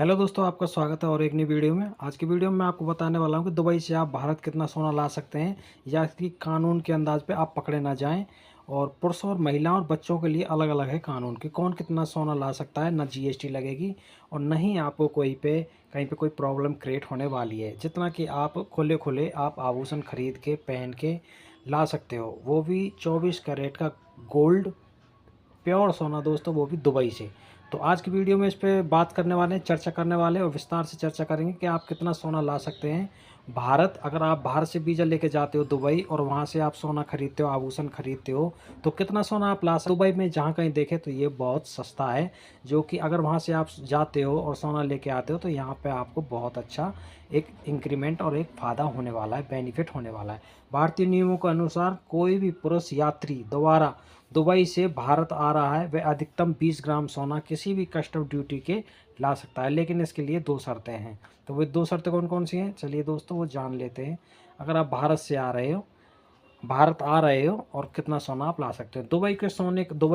Hello दोस्तों, आपका स्वागत है और एक नई वीडियो में। आज की वीडियो में मैं आपको बताने वाला हूं कि दुबई से आप भारत कितना सोना ला सकते हैं या कि कानून के अंदाज पे आप पकड़े ना जाएं। और पुरुषों और महिलाओं और बच्चों के लिए अलग अलग है कानून कि कौन कितना सोना ला सकता है। ना जीएसटी लगेगी और न ही आपको कहीं पे कोई प्रॉब्लम क्रिएट होने वाली है। जितना कि आप खुले खुले आप आभूषण खरीद के पहन के ला सकते हो, वो भी 24 कैरेट का गोल्ड प्योर सोना दोस्तों, वो भी दुबई से। तो आज की वीडियो में इस पे बात करने वाले हैं, चर्चा करने वाले हैं और विस्तार से चर्चा करेंगे कि आप कितना सोना ला सकते हैं भारत। अगर आप बाहर से वीज़ा लेके जाते हो दुबई और वहाँ से आप सोना खरीदते हो, आभूषण खरीदते हो, तो कितना सोना आप ला सकते हो। दुबई में जहाँ कहीं देखें तो ये बहुत सस्ता है, जो कि अगर वहाँ से आप जाते हो और सोना लेके आते हो तो यहाँ पे आपको बहुत अच्छा एक इंक्रीमेंट और एक फ़ायदा होने वाला है, बेनिफिट होने वाला है। भारतीय नियमों के अनुसार कोई भी पुरुष यात्री दोबारा दुबई से भारत आ रहा है वह अधिकतम 20 ग्राम सोना किसी भी कस्टम ड्यूटी के ला सकता है, लेकिन इसके लिए दो शर्तें हैं। तो वे दो शर्तें कौन कौन सी हैं, चलिए दोस्तों वो जान लेते हैं। अगर आप भारत आ रहे हो और कितना सोना आप ला सकते हो। दुबई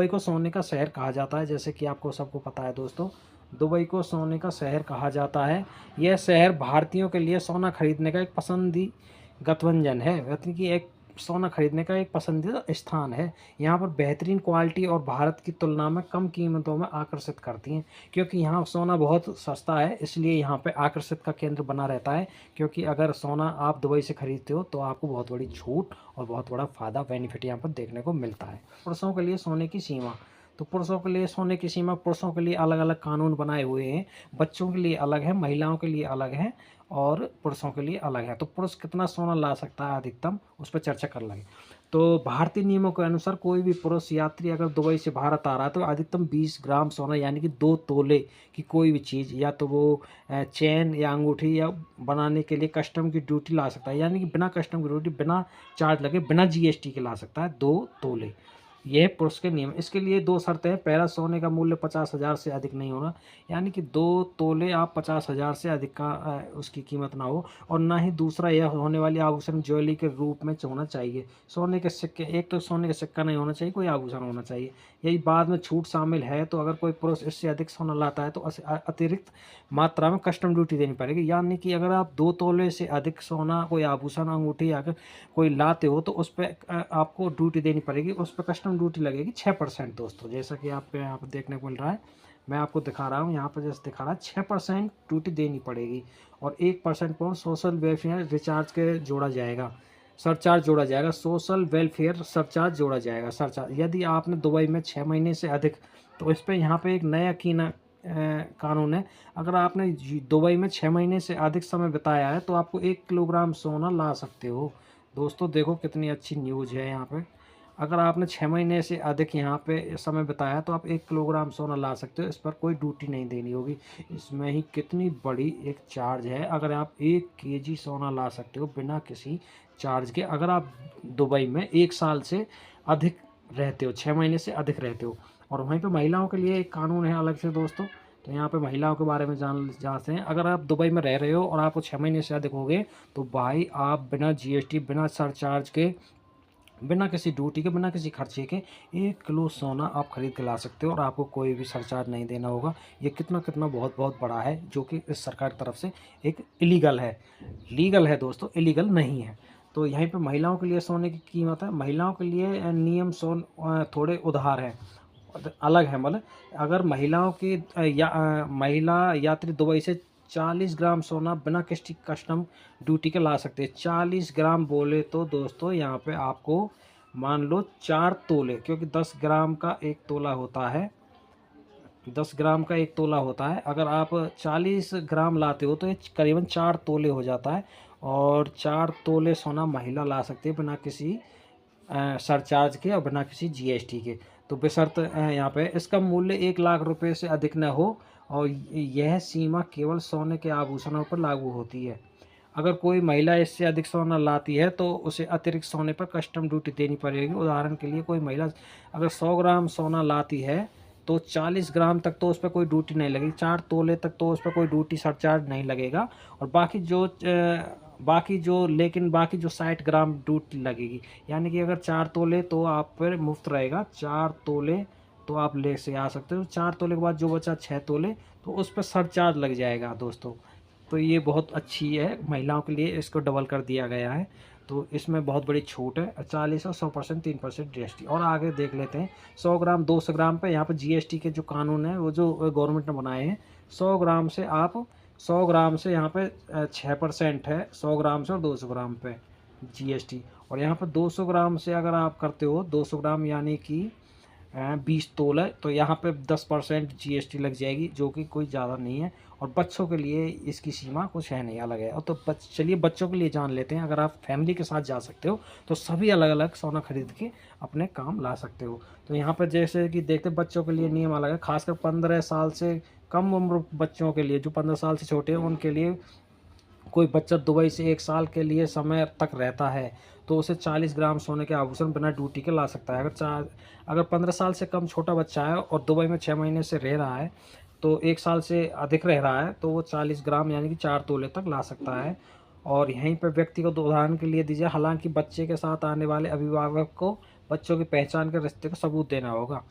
को सोने का शहर कहा जाता है, जैसे कि आपको सबको पता है दोस्तों। दुबई को सोने का शहर कहा जाता है। यह शहर भारतीयों के लिए सोना खरीदने का एक पसंदी गठबंधन है, यानी कि एक सोना खरीदने का एक पसंदीदा स्थान है। यहाँ पर बेहतरीन क्वालिटी और भारत की तुलना में कम कीमतों में आकर्षित करती हैं। क्योंकि यहाँ सोना बहुत सस्ता है, इसलिए यहाँ पे आकर्षित का केंद्र बना रहता है। क्योंकि अगर सोना आप दुबई से खरीदते हो तो आपको बहुत बड़ी छूट और बहुत बड़ा फ़ायदा बेनिफिट यहाँ पर देखने को मिलता है। पुरुषों के लिए सोने की सीमा, तो पुरुषों के लिए सोने की सीमा, पुरुषों के लिए अलग अलग कानून बनाए हुए हैं। बच्चों के लिए अलग है, महिलाओं के लिए अलग है और पुरुषों के लिए अलग है। तो पुरुष कितना सोना ला सकता है अधिकतम, उस पर चर्चा कर लेंगे। तो भारतीय नियमों के अनुसार कोई भी पुरुष यात्री अगर दुबई से भारत आ रहा है तो अधिकतम 20 ग्राम सोना यानी कि 2 तोले की कोई भी चीज़, या तो वो चेन या अंगूठी या बनाने के लिए कस्टम की ड्यूटी ला सकता है, यानी कि बिना कस्टम की ड्यूटी, बिना चार्ज लगे, बिना जीएसटी के ला सकता है 2 तोले। यह है पुरुष के नियम। इसके लिए दो शर्तें हैं। पहला, सोने का मूल्य 50,000 से अधिक नहीं होना, यानी कि 2 तोले आप 50,000 से अधिक का उसकी कीमत ना हो। और ना ही दूसरा, यह होने वाली आभूषण ज्वेलरी के रूप में होना चाहिए। सोने के सिक्के, एक तो सोने का सिक्का नहीं होना चाहिए, कोई आभूषण होना चाहिए। यही बाद में छूट शामिल है, तो अगर कोई पुरुष इससे अधिक सोना लाता है तो अतिरिक्त मात्रा में कस्टम ड्यूटी देनी पड़ेगी। यानी कि अगर आप 2 तोले से अधिक सोना, कोई आभूषण, अंगूठी अगर कोई लाते हो तो उस पर आपको ड्यूटी देनी पड़ेगी। उस पर कस्टम ड्यूटी लगेगी 6% दोस्तों, जैसा कि आपको यहाँ पर देखने को मिल रहा है। मैं आपको दिखा रहा हूँ, यहाँ पर जैसे दिखा रहा है 6% ड्यूटी देनी पड़ेगी। और 1% पर सोशल वेलफेयर रिचार्ज के जोड़ा जाएगा, सरचार्ज जोड़ा जाएगा। सोशल वेलफेयर सरचार्ज जोड़ा जाएगा, सरचार्ज। यदि आपने दुबई में 6 महीने से अधिक, तो इस पर यहाँ पे एक नया कानून है। अगर आपने दुबई में 6 महीने से अधिक समय बिताया है तो आपको 1 किलोग्राम सोना ला सकते हो। दोस्तों देखो कितनी अच्छी न्यूज़ है यहाँ पे। अगर आपने 6 महीने से अधिक यहाँ पे समय बिताया तो आप 1 किलोग्राम सोना ला सकते हो। इस पर कोई ड्यूटी नहीं देनी होगी। इसमें ही कितनी बड़ी एक चार्ज है। अगर आप 1 केजी सोना ला सकते हो बिना किसी चार्ज के, अगर आप दुबई में 1 साल से अधिक रहते हो, 6 महीने से अधिक रहते हो। और वहीं पे महिलाओं के लिए एक कानून है अलग से दोस्तों। तो यहाँ पे महिलाओं के बारे में जानते हैं। अगर आप दुबई में रह रहे हो और आपको 6 महीने से अधिक हो गए तो भाई आप बिना जीएसटी, बिना सरचार्ज के, बिना किसी ड्यूटी के, बिना किसी खर्चे के 1 किलो सोना आप खरीद के ला सकते हो और आपको कोई भी सरचार्ज नहीं देना होगा। ये कितना कितना बहुत बहुत बड़ा है, जो कि इस सरकार की तरफ से एक इलीगल है। लीगल है दोस्तों, इलीगल नहीं है। तो यहीं पे महिलाओं के लिए सोने की कीमत है। महिलाओं के लिए नियम थोड़े उधार हैं, अलग है। मतलब अगर महिलाओं की महिला यात्री दुबई से 40 ग्राम सोना बिना किसी कस्टम ड्यूटी के ला सकते हैं। 40 ग्राम बोले तो दोस्तों यहाँ पे आपको मान लो 4 तोले, क्योंकि 10 ग्राम का 1 तोला होता है। 10 ग्राम का 1 तोला होता है। अगर आप 40 ग्राम लाते हो तो ये करीबन 4 तोले हो जाता है। और 4 तोले सोना महिला ला सकती है बिना किसी सरचार्ज के और बिना किसी जीएसटी के। तो बेशर्त यहाँ पे इसका मूल्य 1 लाख रुपए से अधिक न हो, और यह सीमा केवल सोने के आभूषणों पर लागू होती है। अगर कोई महिला इससे अधिक सोना लाती है तो उसे अतिरिक्त सोने पर कस्टम ड्यूटी देनी पड़ेगी। उदाहरण के लिए कोई महिला अगर 100 ग्राम सोना लाती है तो 40 ग्राम तक तो उस पर कोई ड्यूटी नहीं लगेगी, 4 तोले तक तो उस पर कोई ड्यूटी सरचार्ज नहीं लगेगा। और बाकी जो 60 ग्राम ड्यूटी लगेगी। यानी कि अगर 4 तोले तो आप पर मुफ्त रहेगा, 4 तोले तो आप ले से आ सकते हो। 4 तोले के बाद जो बचा 6 तोले, तो उस पर सरचार्ज लग जाएगा दोस्तों। तो ये बहुत अच्छी है महिलाओं के लिए, इसको डबल कर दिया गया है। तो इसमें बहुत बड़ी छूट है, 40 और 100% 3% जीएसटी। और आगे देख लेते हैं 100 ग्राम 200 ग्राम पे यहाँ पे जीएसटी के जो कानून है वो जो गवर्नमेंट ने बनाए हैं। 100 ग्राम से आप 100 ग्राम से यहाँ पे 6% है, 100 ग्राम से और 200 ग्राम पे जीएसटी। और यहाँ पर 200 ग्राम से अगर आप करते हो 200 ग्राम यानी कि 20 तोल है, तो यहाँ पे 10% जीएसटी लग जाएगी, जो कि कोई ज़्यादा नहीं है। और बच्चों के लिए इसकी सीमा कुछ है नहीं, अलग है। और तो चलिए बच्चों के लिए जान लेते हैं। अगर आप फैमिली के साथ जा सकते हो तो सभी अलग अलग सोना खरीद के अपने काम ला सकते हो। तो यहाँ पर जैसे कि देखते बच्चों के लिए नियम अलग है, खासकर 15 साल से कम उम्र बच्चों के लिए, जो 15 साल से छोटे हैं उनके लिए। कोई बच्चा दुबई से 1 साल के लिए समय तक रहता है तो उसे 40 ग्राम सोने के आभूषण बिना ड्यूटी के ला सकता है। अगर 15 साल से कम छोटा बच्चा है और दुबई में 6 महीने से रह रहा है, तो 1 साल से अधिक रह रहा है, तो वो 40 ग्राम यानी कि 4 तोले तक ला सकता है। और यहीं पर व्यक्तिगत उदाहरण के लिए दीजिए, हालांकि बच्चे के साथ आने वाले अभिभावक को बच्चों की पहचान के रिश्ते का सबूत देना होगा,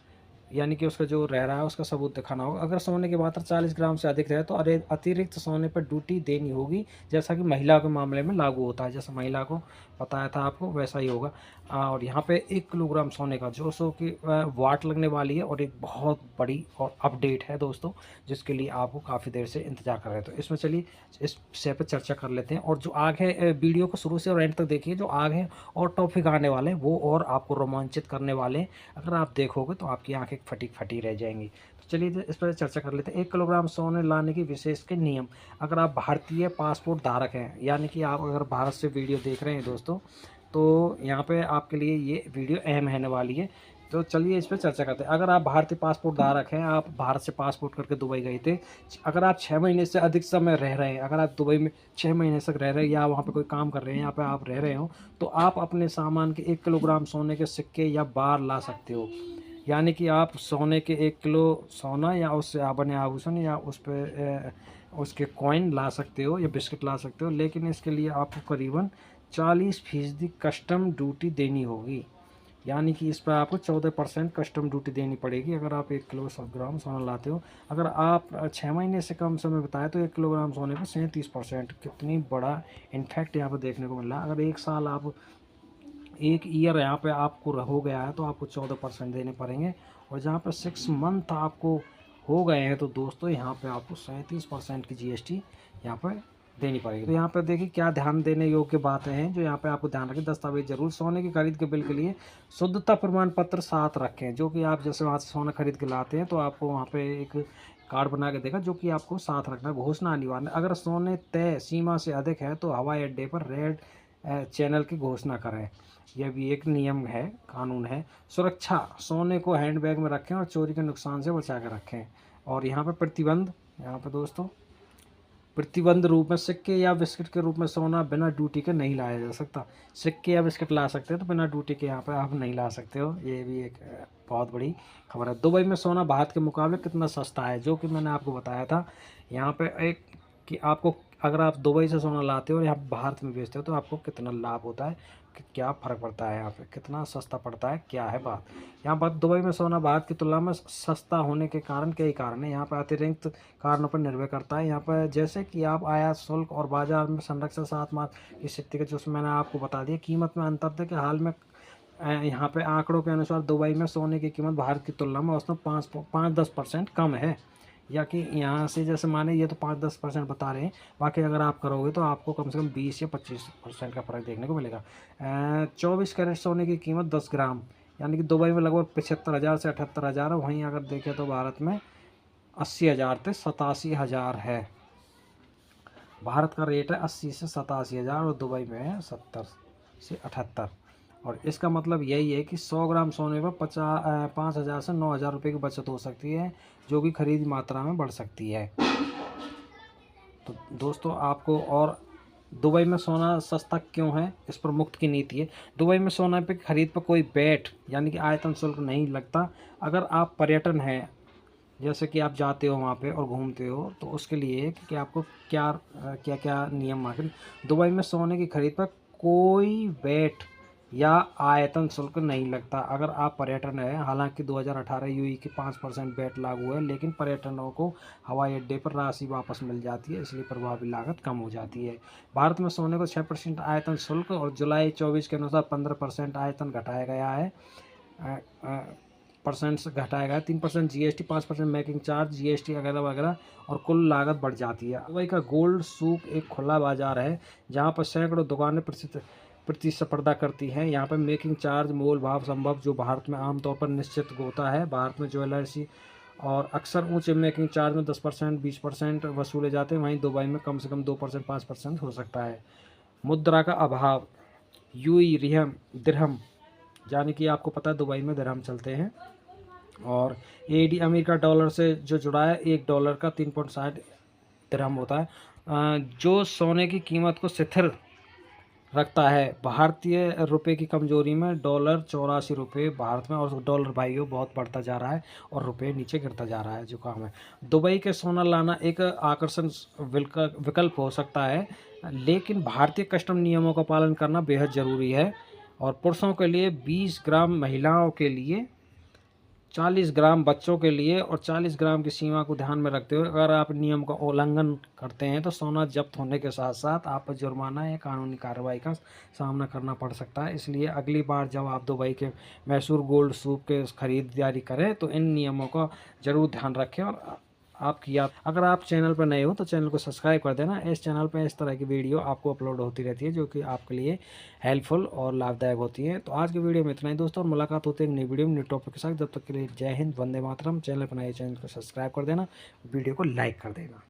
यानी कि उसका जो रह रहा है उसका सबूत दिखाना होगा। अगर सोने की मात्रा 40 ग्राम से अधिक रहे तो अतिरिक्त सोने पर ड्यूटी देनी होगी, जैसा कि महिला के मामले में लागू होता है। जैसा महिला को बताया था आपको वैसा ही होगा। और यहाँ पे 1 किलोग्राम सोने का 200 की वाट लगने वाली है। और एक बहुत बड़ी और अपडेट है दोस्तों, जिसके लिए आपको काफ़ी देर से इंतजार कर रहे हैं। तो इसमें चलिए इस विषय पर चर्चा कर लेते हैं। और जो आगे वीडियो को शुरू से और एंड तक देखिए, जो आगे और टॉपिक आने वाले हैं वो और आपको रोमांचित करने वाले हैं। अगर आप देखोगे तो आपकी आंखें फटी फटी रह जाएंगी। तो चलिए इस पर चर्चा कर लेते हैं। 1 किलोग्राम सोने लाने की विशेष के नियम। अगर आप भारतीय पासपोर्ट धारक हैं, यानी कि आप अगर भारत से वीडियो देख रहे हैं दोस्तों, तो यहाँ पे आपके लिए ये वीडियो अहम रहने वाली है। तो चलिए इस पर चर्चा करते हैं। अगर आप भारतीय पासपोर्ट धारक हैं, आप भारत से पासपोर्ट करके दुबई गए थे, अगर आप 6 महीने से अधिक समय रह रहे हैं, अगर आप दुबई में 6 महीने तक रह रहे हैं या वहाँ पे कोई काम कर रहे हैं, यहाँ पे आप रह रहे हो, तो आप अपने सामान के 1 किलोग्राम सोने के सिक्के या बार ला सकते हो। यानी कि आप सोने के 1 किलो सोना या उससे बने आभूषण या उस पर उसके कॉइन ला सकते हो या बिस्किट ला सकते हो, लेकिन इसके लिए आपको करीबन 40% कस्टम ड्यूटी देनी होगी। यानी कि इस पर आपको 14% कस्टम ड्यूटी देनी पड़ेगी अगर आप 1 किलो 100 ग्राम सोना लाते हो। अगर आप 6 महीने से कम समय बताए तो 1 किलोग्राम सोने पर 37%। कितनी बड़ा इन्फेक्ट यहाँ पर देखने को मिल रहा है। अगर 1 साल आप 1 ईयर यहाँ पे आपको हो गया है तो आपको 14% देने पड़ेंगे। और जहाँ पर 6 मंथ आपको हो गए हैं तो दोस्तों यहाँ पे आपको 37% की जीएसटी यहाँ पर देनी पड़ेगी। तो यहाँ पर देखिए क्या ध्यान देने योग्य बातें हैं जो यहाँ पे आपको ध्यान रखें। दस्तावेज जरूर सोने की खरीद के बिल के लिए शुद्धता प्रमाण पत्र साथ रखें, जो कि आप जैसे वहाँ से सोना खरीद के लाते हैं तो आपको वहाँ पे एक कार्ड बना के देगा, जो कि आपको साथ रखना। घोषणा अनिवार्य, अगर सोने तय सीमा से अधिक है तो हवाई अड्डे पर रेड चैनल की घोषणा करें। यह भी एक नियम है, कानून है। सुरक्षा, सोने को हैंडबैग में रखें और चोरी के नुकसान से बचा कर रखें। और यहाँ पर प्रतिबंध, यहाँ पर दोस्तों प्रतिबंध रूप में सिक्के या बिस्किट के रूप में सोना बिना ड्यूटी के नहीं लाया जा सकता। सिक्के या बिस्किट ला सकते हैं तो बिना ड्यूटी के यहाँ पर आप नहीं ला सकते हो। ये भी एक बहुत बड़ी खबर है। दुबई में सोना भारत के मुकाबले कितना सस्ता है, जो कि मैंने आपको बताया था। यहाँ पे एक कि आपको अगर आप दुबई से सोना लाते हो और यहाँ भारत में बेचते हो तो आपको कितना लाभ होता है, कि क्या फ़र्क पड़ता है, यहाँ पे कितना सस्ता पड़ता है, क्या है बात। यहाँ पर दुबई में सोना भारत की तुलना में सस्ता होने के कारण कई कारण है। यहाँ पर अतिरिक्त कारणों पर निर्भर करता है। यहाँ पर जैसे कि आप आयात शुल्क और बाजार में संरक्षण 7 माह की स्थिति के, जो मैंने आपको बता दिया। कीमत में अंतर था कि हाल में यहाँ पे आंकड़ों के अनुसार दुबई में सोने की कीमत भारत की तुलना में उसमें 5-10% कम है। या कि यहाँ से जैसे माने ये तो 5-10% बता रहे हैं, बाकी अगर आप करोगे तो आपको कम से कम 20 या 25% का फ़र्क देखने को मिलेगा। 24 कैरेट सोने की कीमत 10 ग्राम यानी कि दुबई में लगभग 75,000 से 78,000 है। वहीं अगर देखें तो भारत में 80,000 से 87,000 है। भारत का रेट है 80 से 87,000 और दुबई में है 70 से 78। और इसका मतलब यही है कि 100 ग्राम सोने पर 5,000 से 9,000 रुपये की बचत हो सकती है, जो कि खरीद मात्रा में बढ़ सकती है। तो दोस्तों आपको और दुबई में सोना सस्ता क्यों है, इस पर मुफ्त की नीति है। दुबई में सोना पे खरीद पर कोई बैट यानी कि आयतन शुल्क नहीं लगता। अगर आप पर्यटन हैं, जैसे कि आप जाते हो वहाँ पे और घूमते हो, तो उसके लिए कि आपको क्या क्या नियम मांगे। दुबई में सोने की खरीद पर कोई वैट या आयतन शुल्क नहीं लगता अगर आप पर्यटन है। हालांकि 2018 यूई की 5% वैट लागू है, लेकिन पर्यटकों को हवाई अड्डे पर राशि वापस मिल जाती है, इसलिए प्रभावी लागत कम हो जाती है। भारत में सोने को 6% आयतन शुल्क और जुलाई 24 के अनुसार 15% आयतन घटाया गया है। परसेंट्स घटाया गया, 3% जीएसटी, 5% मेकिंग चार्ज, जीएसटी वगैरह वगैरह, और कुल लागत बढ़ जाती है। दुबई का गोल्ड सूक एक खुला बाजार है जहाँ पर सैकड़ों दुकानें प्रतिस्पर्धा करती हैं। यहाँ पर मेकिंग चार्ज मोल भाव संभव जो भारत में आमतौर पर निश्चित होता है। भारत में ज्वेलर्स और अक्सर ऊंचे मेकिंग चार्ज में 10% 20% वसूले जाते हैं, वहीं दुबई में कम से कम 2% 5% हो सकता है। मुद्रा का अभाव, यूई रिहम दिरहम, यानी कि आपको पता है दुबई में दिरहम चलते हैं, और एडी अमेरिका डॉलर से जो जुड़ा है, $1 का 3.60 दिरहम होता है, जो सोने की कीमत को स्थिर रखता है। भारतीय रुपए की कमजोरी में डॉलर 84 रुपये भारत में, और डॉलर भाइयों बहुत बढ़ता जा रहा है और रुपये नीचे गिरता जा रहा है, जो काम है। दुबई के सोना लाना एक आकर्षण विकल्प हो सकता है, लेकिन भारतीय कस्टम नियमों का पालन करना बेहद ज़रूरी है। और पुरुषों के लिए 20 ग्राम, महिलाओं के लिए 40 ग्राम, बच्चों के लिए और 40 ग्राम की सीमा को ध्यान में रखते हुए अगर आप नियम का उल्लंघन करते हैं तो सोना जब्त होने के साथ साथ आप पर जुर्माना या कानूनी कार्रवाई का सामना करना पड़ सकता है। इसलिए अगली बार जब आप दुबई के मैसूर गोल्ड सूक के खरीदारी करें तो इन नियमों का ज़रूर ध्यान रखें। और आपकी अगर आप चैनल पर नए हो तो चैनल को सब्सक्राइब कर देना। इस चैनल पर इस तरह की वीडियो आपको अपलोड होती रहती है जो कि आपके लिए हेल्पफुल और लाभदायक होती है। तो आज की वीडियो में इतना ही दोस्तों, और मुलाकात होती है एक नई वीडियो में नई टॉपिक के साथ। जब तक के लिए जय हिंद, वंदे मातरम। चैनल पर नए, चैनल को सब्सक्राइब कर देना, वीडियो को लाइक कर देना।